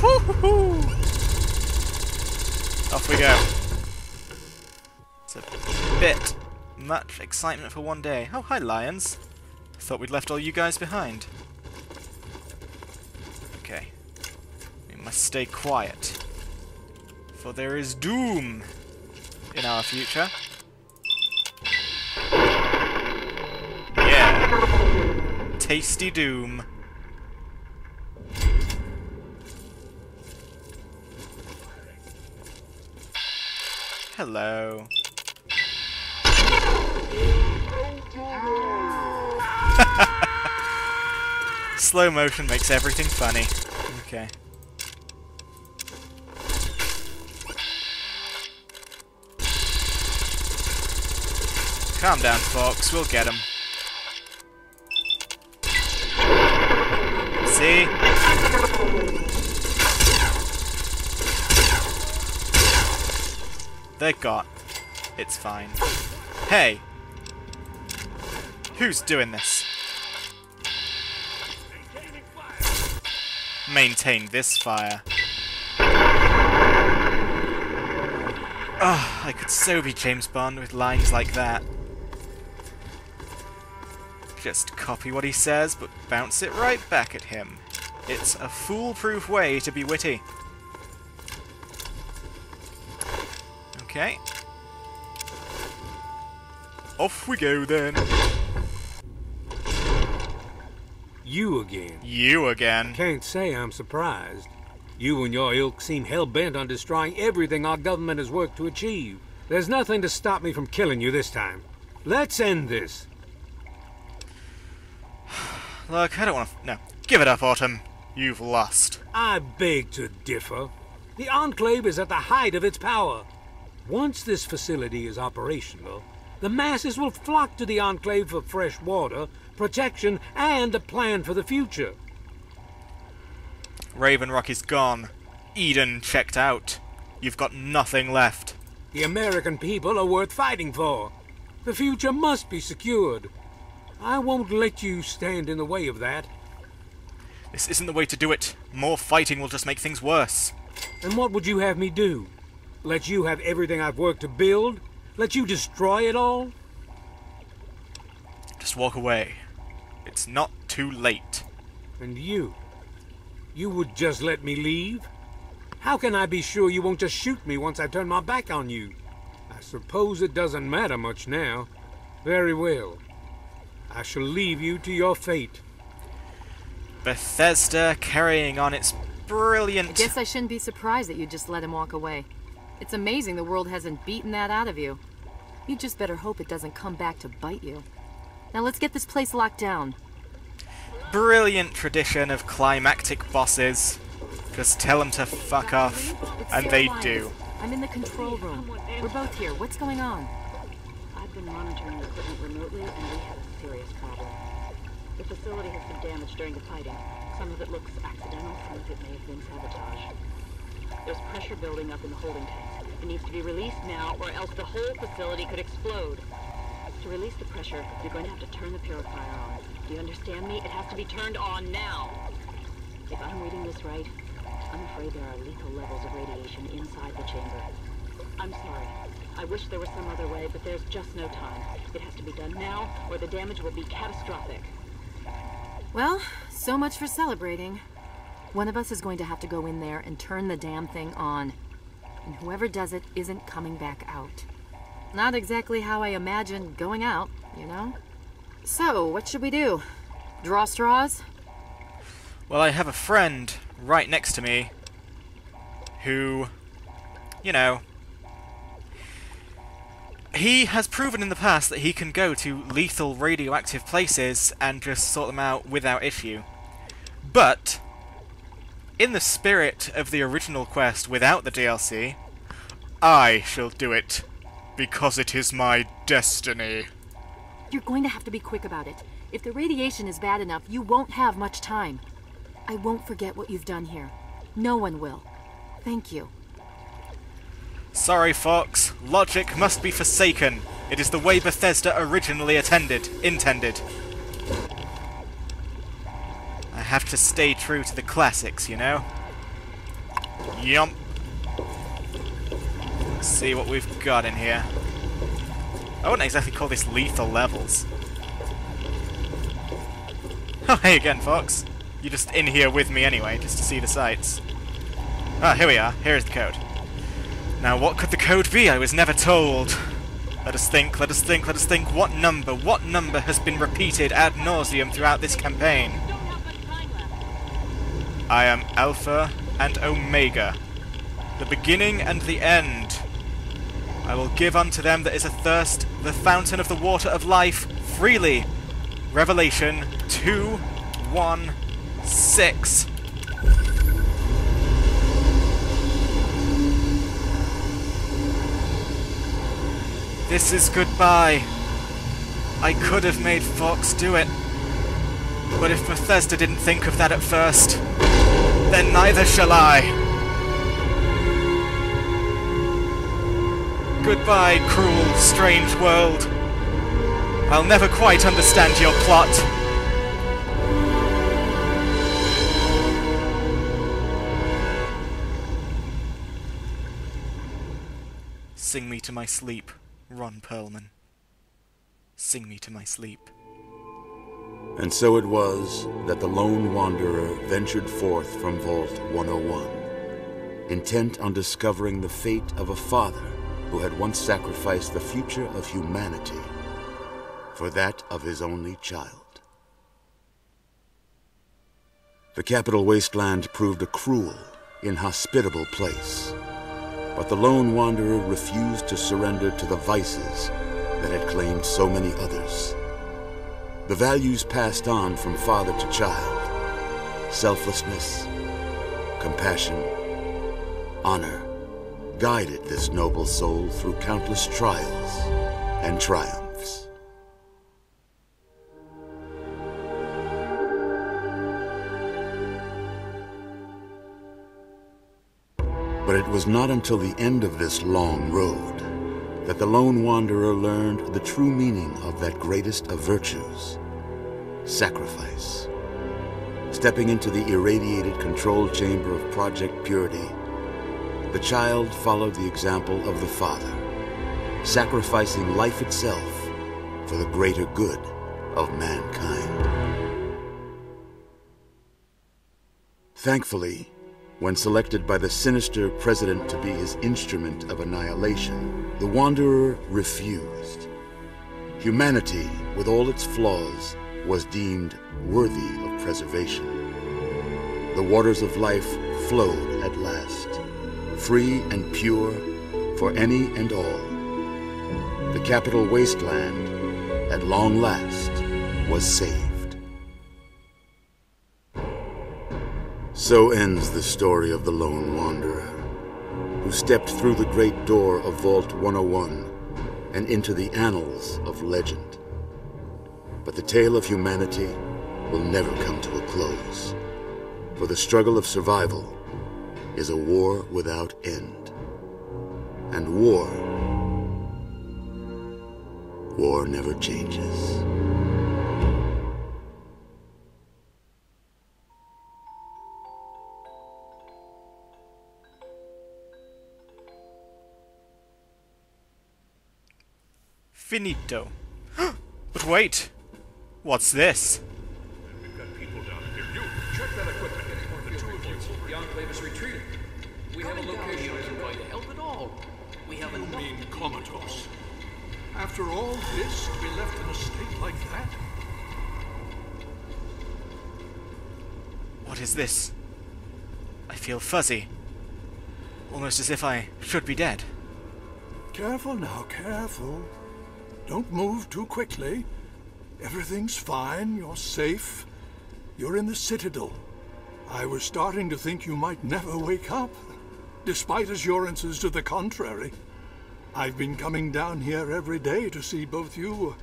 Woohoo! Off we go. It's a bit much excitement for one day. Oh, hi, lions. Thought we'd left all you guys behind. Okay. We must stay quiet. For there is doom in our future. Yeah. Tasty doom. Hello. Slow motion makes everything funny. Okay. Calm down, folks. We'll get him. See? They're got. It's fine. Hey! Who's doing this? Maintain this fire. Oh, I could so be James Bond with lines like that. Just copy what he says, but bounce it right back at him. It's a foolproof way to be witty. Okay. Off we go then. You again. You again. Can't say I'm surprised. You and your ilk seem hell-bent on destroying everything our government has worked to achieve. There's nothing to stop me from killing you this time. Let's end this. Look, I don't want to... No. Give it up, Autumn. You've lost. I beg to differ. The Enclave is at the height of its power. Once this facility is operational, the masses will flock to the Enclave for fresh water, protection, and a plan for the future. Raven Rock is gone. Eden checked out. You've got nothing left. The American people are worth fighting for. The future must be secured. I won't let you stand in the way of that. This isn't the way to do it. More fighting will just make things worse. And what would you have me do? Let you have everything I've worked to build? Let you destroy it all? Just walk away. It's not too late. And you? You would just let me leave? How can I be sure you won't just shoot me once I turn my back on you? I suppose it doesn't matter much now. Very well. I shall leave you to your fate. Bethesda carrying on its brilliant... I guess I shouldn't be surprised that you just let him walk away. It's amazing the world hasn't beaten that out of you. You just better hope it doesn't come back to bite you. Now let's get this place locked down. Brilliant tradition of climactic bosses. Just tell them to fuck off, and they do. I'm in the control room. We're both here. What's going on? I've been monitoring the equipment remotely, and we have a serious problem. The facility has been damaged during the fighting. Some of it looks accidental, some of it may have been sabotage. There's pressure building up in the holding tanks. It needs to be released now, or else the whole facility could explode. To release the pressure, you're going to have to turn the purifier on. Do you understand me? It has to be turned on now. If I'm reading this right, I'm afraid there are lethal levels of radiation inside the chamber. I'm sorry. I wish there was some other way, but there's just no time. It has to be done now, or the damage will be catastrophic. Well, so much for celebrating. One of us is going to have to go in there and turn the damn thing on. And whoever does it isn't coming back out. Not exactly how I imagined going out, you know? So, what should we do? Draw straws? Well, I have a friend right next to me who, you know, he has proven in the past that he can go to lethal radioactive places and just sort them out without issue. But, in the spirit of the original quest without the DLC, I shall do it, because it is my destiny. You're going to have to be quick about it. If the radiation is bad enough, you won't have much time. I won't forget what you've done here. No one will. Thank you. Sorry, Fox. Logic must be forsaken. It is the way Bethesda originally intended. I have to stay true to the classics, you know? Yump. Let's see what we've got in here. I wouldn't exactly call this lethal levels. Oh, hey again, Fox. You're just in here with me anyway, just to see the sights. Ah, here we are. Here's the code. Now, what could the code be? I was never told. Let us think, let us think, let us think. What number has been repeated ad nauseum throughout this campaign? I am Alpha and Omega, the beginning and the end. I will give unto them that is athirst the fountain of the water of life freely. Revelation 2:1:6. This is goodbye. I could have made Fox do it. But if Bethesda didn't think of that at first, then neither shall I. Goodbye, cruel, strange world. I'll never quite understand your plot. Sing me to my sleep, Ron Perlman. Sing me to my sleep. And so it was that the lone wanderer ventured forth from Vault 101, intent on discovering the fate of a father who had once sacrificed the future of humanity for that of his only child. The Capital Wasteland proved a cruel, inhospitable place, but the lone wanderer refused to surrender to the vices that had claimed so many others. The values passed on from father to child: selflessness, compassion, honor, guided this noble soul through countless trials and triumphs. But it was not until the end of this long road that the lone wanderer learned the true meaning of that greatest of virtues: sacrifice. Stepping into the irradiated control chamber of Project Purity, the child followed the example of the father, sacrificing life itself for the greater good of mankind. Thankfully, when selected by the sinister president to be his instrument of annihilation, the Wanderer refused. Humanity, with all its flaws, was deemed worthy of preservation. The waters of life flowed at last, free and pure for any and all. The Capital Wasteland, at long last, was saved. So ends the story of the lone wanderer, who stepped through the great door of Vault 101 and into the annals of legend. But the tale of humanity will never come to a close, for the struggle of survival is a war without end. And war never changes. Finito. But wait! What's this? We've got people down here. You, check that equipment. The two of you. The Enclave is retreating. We have a location isn't going to help at all. We have You enough. mean comatose? After all this, to be left in a state like that? What is this? I feel fuzzy. Almost as if I should be dead. Careful now, careful. Don't move too quickly. Everything's fine. You're safe. You're in the Citadel. I was starting to think you might never wake up, despite assurances to the contrary. I've been coming down here every day to see both you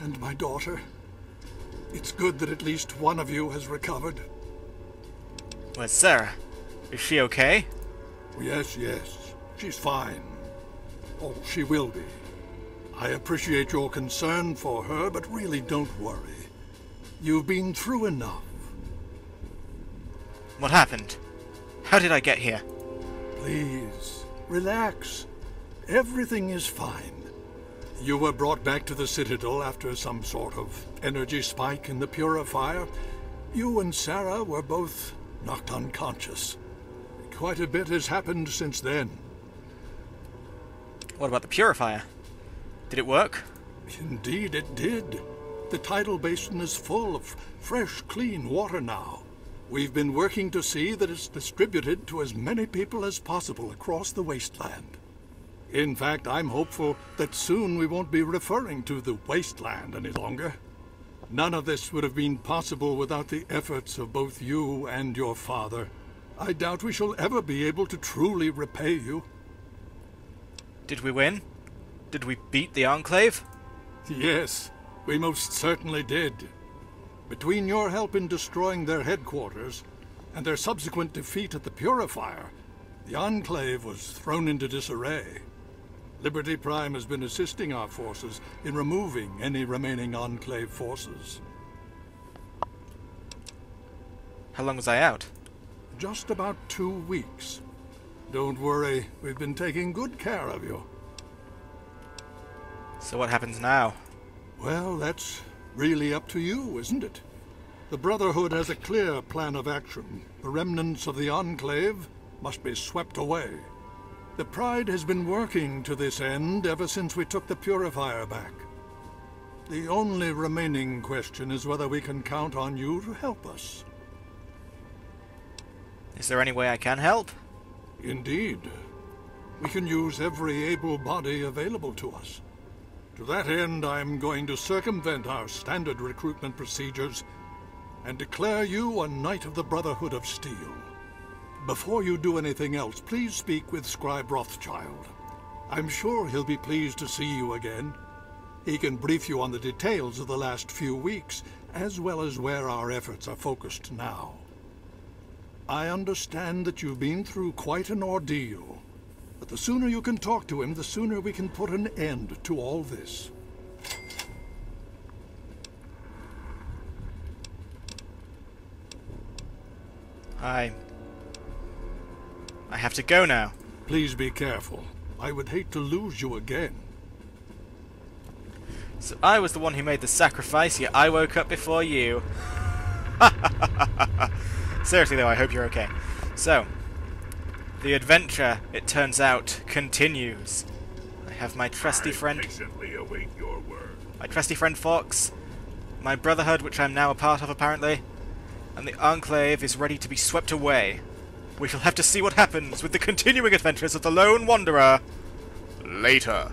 and my daughter. It's good that at least one of you has recovered. Where's Sarah? Is she okay? Yes, she's fine. Oh, she will be. I appreciate your concern for her, but really don't worry. You've been through enough. What happened? How did I get here? Please, relax. Everything is fine. You were brought back to the Citadel after some sort of energy spike in the purifier. You and Sarah were both knocked unconscious. Quite a bit has happened since then. What about the purifier? Did it work? Indeed it did. The tidal basin is full of fresh, clean water now. We've been working to see that it's distributed to as many people as possible across the wasteland. In fact, I'm hopeful that soon we won't be referring to the wasteland any longer. None of this would have been possible without the efforts of both you and your father. I doubt we shall ever be able to truly repay you. Did we win? Did we beat the Enclave? Yes, we most certainly did. Between your help in destroying their headquarters and their subsequent defeat at the Purifier, the Enclave was thrown into disarray. Liberty Prime has been assisting our forces in removing any remaining Enclave forces. How long was I out? Just about 2 weeks. Don't worry, we've been taking good care of you. So what happens now? Well, that's really up to you, isn't it? The Brotherhood has a clear plan of action. The remnants of the Enclave must be swept away. The Pride has been working to this end ever since we took the Purifier back. The only remaining question is whether we can count on you to help us. Is there any way I can help? Indeed. We can use every able body available to us. To that end, I'm going to circumvent our standard recruitment procedures and declare you a Knight of the Brotherhood of Steel. Before you do anything else, please speak with Scribe Rothschild. I'm sure he'll be pleased to see you again. He can brief you on the details of the last few weeks, as well as where our efforts are focused now. I understand that you've been through quite an ordeal, but the sooner you can talk to him, the sooner we can put an end to all this. I have to go now. Please be careful. I would hate to lose you again. So I was the one who made the sacrifice, yet I woke up before you. Seriously though, I hope you're okay. So, the adventure, it turns out, continues. I have my trusty friend... patiently await your word. My trusty friend Fox, my Brotherhood, which I'm now a part of apparently, and the Enclave is ready to be swept away. We shall have to see what happens with the continuing adventures of the Lone Wanderer later.